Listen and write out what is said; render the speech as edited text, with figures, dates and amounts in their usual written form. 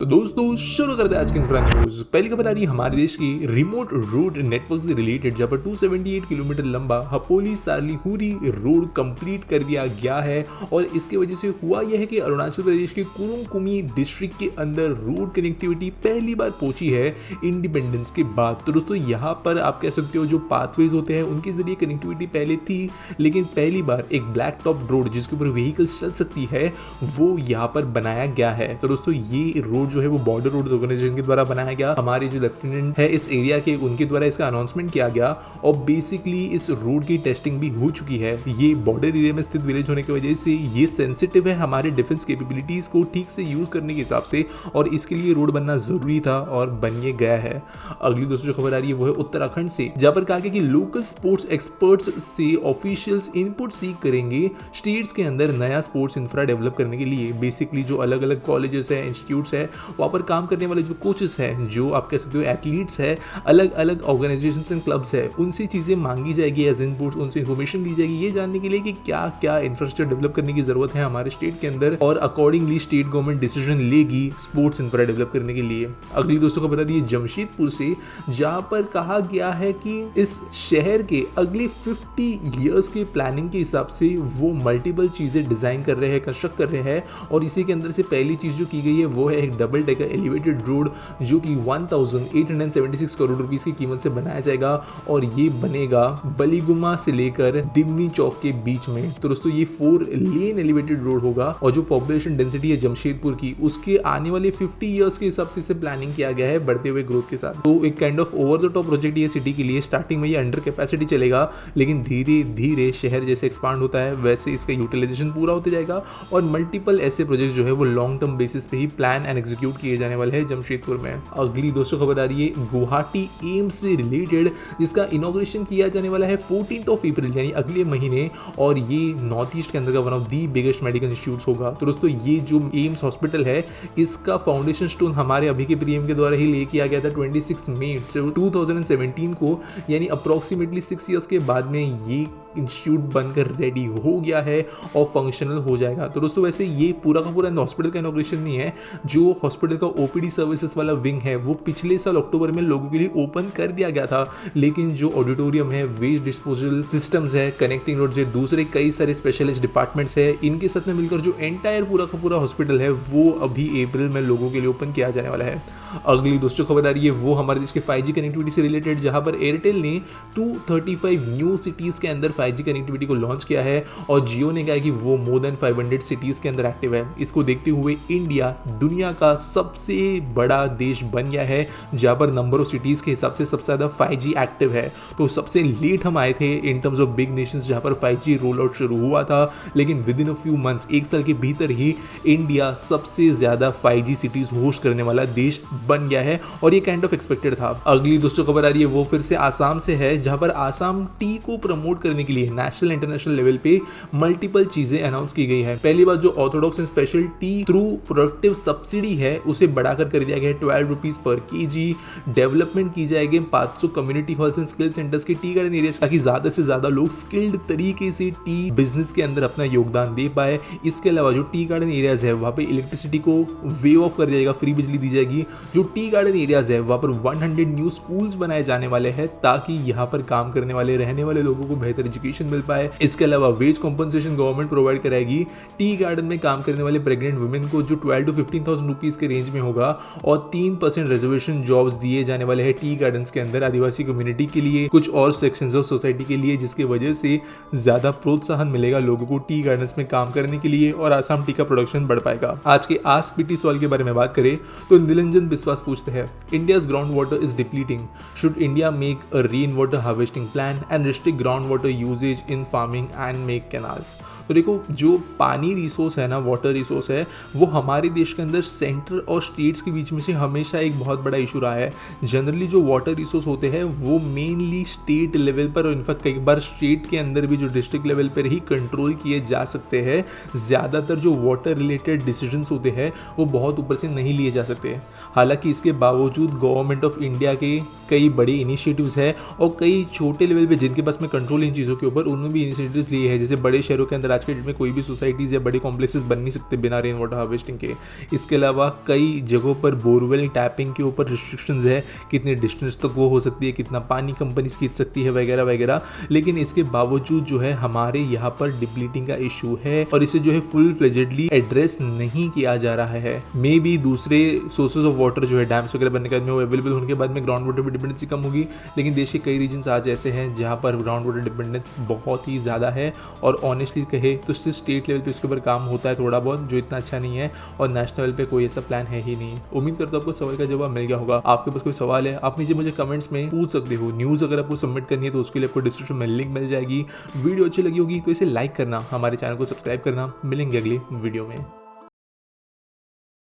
तो दोस्तों शुरू करते हैं आज की इंफ्रा न्यूज। पहली खबर आ रही है हमारे देश की रिमोट रोड नेटवर्क से रिलेटेड, जहां पर 278 किलोमीटर लंबा हपोली सारली हुरी रोड कंप्लीट कर दिया गया है। और इसके वजह से हुआ यह है कि अरुणाचल प्रदेश के कुरुंग कुमी डिस्ट्रिक्ट के अंदर रोड कनेक्टिविटी पहली बार पहुंची है इंडिपेंडेंस के बाद। तो दोस्तों यहाँ पर आप कह सकते हो जो पाथवेज होते हैं उनके जरिए कनेक्टिविटी पहले थी, लेकिन पहली बार एक ब्लैक टॉप रोड जिसके ऊपर व्हीकल्स चल सकती है वो यहाँ पर बनाया गया है। तो दोस्तों ये रोड जो है वो बॉर्डर रोड ऑर्गेनाइजेशन के द्वारा बनाया गया। हमारे जो लेफ्टिनेंट है इस एरिया के उनके द्वारा इसका अनाउंसमेंट किया गया और बेसिकली इस रोड की टेस्टिंग भी हो चुकी है। ये बॉर्डर एरिया में स्थित विलेज होने की वजह से ये सेंसिटिव है हमारे डिफेंस कैपेबिलिटीज को ठीक से यूज करने के हिसाब से, और इसके लिए रोड बनना जरूरी था और बन ये गया है। अगली दोस्तों जो खबर आ रही है वो है उत्तराखंड से, जहां पर कहा गया कि लोकल स्पोर्ट्स एक्सपर्ट्स से ऑफिशियल्स इनपुट सीख करेंगे स्टेट्स के अंदर नया स्पोर्ट्स इंफ्रा डेवलप करने के लिए। बेसिकली जो अलग अलग कॉलेजेस है, इंस्टीट्यूट्स है, वहाँ पर काम करने वाले जो कोचेस हैं, जो आप कह सकते हो एथलीट्स है, अलग अलग ऑर्गेनाइजेशंस एंड क्लब्स है, उनसे चीज़ें मांगी जाएगी एज इनपुट्स, उनसे इन्फॉर्मेशन ली जाएगी ये जानने के लिए कि क्या क्या इंफ्रास्ट्रक्चर डेवलप करने की जरूरत है हमारे स्टेट के अंदर, और अकॉर्डिंगली स्टेट गवर्नमेंट डिसीजन लेगी स्पोर्ट्स इंफ्रा डेवलप करने के लिए। अगली दोस्तों को बता दिए जमशेदपुर से, जहाँ पर कहा गया है कि इस शहर के अगले 50 ईयर्स के प्लानिंग के हिसाब से वो मल्टीपल चीज़ें डिजाइन कर रहे हैं, कंस्ट्रक्ट कर रहे हैं। और इसी के अंदर से पहली चीज़ जो की गई है वो है एक डबल डेकर एलिवेटेड रोड जो कि 1876 करोड़ रुपीस की कीमत से बनाया जाएगा, और ये बनेगा बलीगुमा से लेकर दिमनी चौक के बीच में। तो दोस्तों ये 4 लेन एलिवेटेड रोड होगा, और जो पॉपुलेशन डेंसिटी है जमशेदपुर की उसके आने वाले 50 ईयर्स के हिसाब से इसे प्लानिंग किया गया है बढ़ते हुए ग्रोथ के साथ। तो एक kind of over the top project ये सिटी के लिए। स्टार्टिंग में ये अंडर कैपेसिटी चलेगा, लेकिन धीरे धीरे शहर जैसे एक्सपांड होता है वैसे इसका यूटिलाइजेशन पूरा होते जाएगा, और मल्टीपल ऐसे प्रोजेक्ट जो है वो लॉन्ग टर्म बेसिस पे ही प्लान एंड एग्जीक्यूट किए जाने वाले हैं जमशेदपुर में। अगली दोस्तों खबर आ रही है गुवाहाटी एम्स से रिलेटेड, जिसका इनॉग्रेशन किया जाने वाला है 14 अप्रैल यानी अगले महीने, और ये नॉर्थ ईस्ट के अंदर का one of the biggest medical institute होगा। तो दोस्तों ये जो एम्स हॉस्पिटल है इसका फाउंडेशन स्टोन हमारे अभी के पीएम के द्वारा ही ले किया गया था 26 मई 2017 को, यानी अप्रोक्सीमेटली 6 ईयर्स के बाद में ये इंस्टीट्यूट बनकर रेडी हो गया है और फंक्शनल हो जाएगा। तो दोस्तों वैसे ये पूरा का पूरा हॉस्पिटल का इनॉग्रेशन नहीं है, जो हॉस्पिटल का ओपीडी सर्विसेज वाला विंग है वो पिछले साल अक्टूबर में लोगों के लिए ओपन कर दिया गया था, लेकिन जो ऑडिटोरियम है, वेस्ट डिस्पोजल सिस्टम्स है, कनेक्टिंग रोड है, दूसरे कई सारे स्पेशलिस्ट डिपार्टमेंट्स है, इनके साथ में मिलकर जो एंटायर पूरा का पूरा हॉस्पिटल है वो अभी अप्रैल में लोगों के लिए ओपन किया जाने वाला है। अगली दोस्तों खबर आ रही है वो हमारे देश के 5G कनेक्टिविटी से रिलेटेड, जहां पर एयरटेल ने 235 न्यू सिटीज के अंदर 5G कनेक्टिविटी को लॉन्च किया है, और जियो ने कहा कि वो मोर देन 500 सिटीज के अंदर एक्टिव है। इसको देखते हुए इंडिया दुनिया का सबसे बड़ा देश बन गया है, जहां पर नंबर ऑफ सिटीज के हिसाब से सबसे ज्यादा 5G एक्टिव है। तो सबसे लेट हम आए थे in terms of big Nations जहां पर 5G रोल आउट शुरू हुआ था, लेकिन with in a few months, एक साल के भीतर ही इंडिया सबसे ज्यादा 5G सिटीज होस्ट करने वाला देश बन गया है, और ये काइंड ऑफ एक्सपेक्टेड था। अगली दोस्तों खबर आ रही है वो फिर से आसाम से है, जहां पर आसाम टी को प्रमोट करने के लिए नेशनल इंटरनेशनल लेवल पे मल्टीपल चीजें अनाउंस की गई है। पहली बात जो Orthodox and special T through productive subsidy है उसे बढ़ाकर कर दिया गया है 12 रुपीज पर केजी। डेवलपमेंट की जाएगी 500 community halls and skill centres के टी गार्डन एरियाज, ताकि ज्यादा से ज्यादा लोग स्किल्ड तरीके से टी बिजनेस के अंदर अपना योगदान दे पाए। इसके अलावा जो टी गार्डन एरियाज है वहां पे इलेक्ट्रिसिटी को वे ऑफ कर दिया जाएगा, फ्री बिजली दी जाएगी। जो टी गार्डन एरियाज है वहां पर 100 न्यू स्कूल्स बनाए जाने वाले हैं, ताकि यहाँ पर काम करने वाले रहने वाले लोगों को बेहतर एजुकेशन मिल पाए। इसके अलावा वेज कॉम्पनसेशन गवर्नमेंट प्रोवाइड कराएगी। टी गार्डन में काम करने वाले प्रेग्नेंट वुमेन को जो 12 to 15,000 रुपीज के रेंज में होगा, और 3% रिजर्वेशन जॉब्स दिए जाने वाले हैं टी गार्डन के अंदर आदिवासी कम्युनिटी के लिए, कुछ और सेक्शंस ऑफ सोसाइटी के लिए, जिसकी वजह से ज्यादा प्रोत्साहन मिलेगा लोगों को टी गार्डन में काम करने के लिए, और आसाम टी का प्रोडक्शन बढ़ पाएगा। आज के आस्क पीटी सवाल के बारे में बात करें तो निरंजन विश्वास पूछते हैं, India's ground water is depleting, should India make a rain water harvesting plan and restrict ground water usages in farming and make canals. तो देखो जो पानी रिसोर्स है ना, वाटर रिसोर्स है, वो हमारे देश के अंदर सेंटर और स्टेट्स के बीच में से हमेशा एक बहुत बड़ा इशू रहा है। जनरली जो वाटर रिसोर्स होते हैं वो मेनली स्टेट लेवल पर, और इनफैक्ट कई बार स्टेट के अंदर भी जो डिस्ट्रिक्ट लेवल पर ही कंट्रोल किए जा सकते हैं। ज़्यादातर जो वाटर रिलेटेड डिसीजंस होते हैं वो बहुत ऊपर से नहीं लिए जा सकते। हालांकि इसके बावजूद गवर्नमेंट ऑफ इंडिया के कई बड़े इनिशिएटिव्स है और कई छोटे लेवल पे जिनके पास में कंट्रोल इन चीज़ों चीज़ों के ऊपर उन्होंने भी इनिशिएटिव्स लिए हैं। जैसे बड़े शहरों के अंदर आज के डेट में कोई भी सोसाइटीज़ या बड़े कॉम्प्लेक्सेस बन नहीं सकते बिना रेन वाटर हार्वेस्टिंग के। इसके अलावा कई जगहों पर बोरवेल टैपिंग के ऊपर रिस्ट्रिक्शंस है, कितने डिस्टेंस तक वो हो सकती है, कितना पानी कंपनीज खींच सकती है वगैरह वगैरह। लेकिन इसके बावजूद जो है हमारे यहाँ पर डिप्लीटिंग का इशू है और इसे जो है फुल फ्लेजेडली एड्रेस नहीं किया जा रहा है। मे बी दूसरे सोर्सेज ऑफ वाटर जो है डैम्स वगैरह बनने के बाद में वो अवेलेबल होने के बाद में ग्राउंड वाटर पर डिपेंडेंसी कम होगी, लेकिन देश के कई रीजन्स आज ऐसे हैं जहाँ पर ग्राउंड वाटर डिपेंडेंस बहुत ही ज़्यादा है। और ऑनेस्टली कहे तो सिर्फ स्टेट लेवल पे इसके ऊपर काम होता है थोड़ा बहुत, जो इतना अच्छा नहीं है, और नेशनल लेवल पे कोई ऐसा प्लान है ही नहीं। उम्मीद करता हूँ आपको सवाल का जवाब मिल गया होगा। आपके पास कोई सवाल है आप नीचे मुझे कमेंट्स में पूछ सकते हो। न्यूज़ अगर आपको सबमिट करनी है तो उसके लिए आपको डिस्क्रिप्शन में लिंक मिल जाएगी। वीडियो अच्छी लगी होगी तो इसे लाइक करना, हमारे चैनल को सब्सक्राइब करना। मिलेंगे अगली वीडियो में।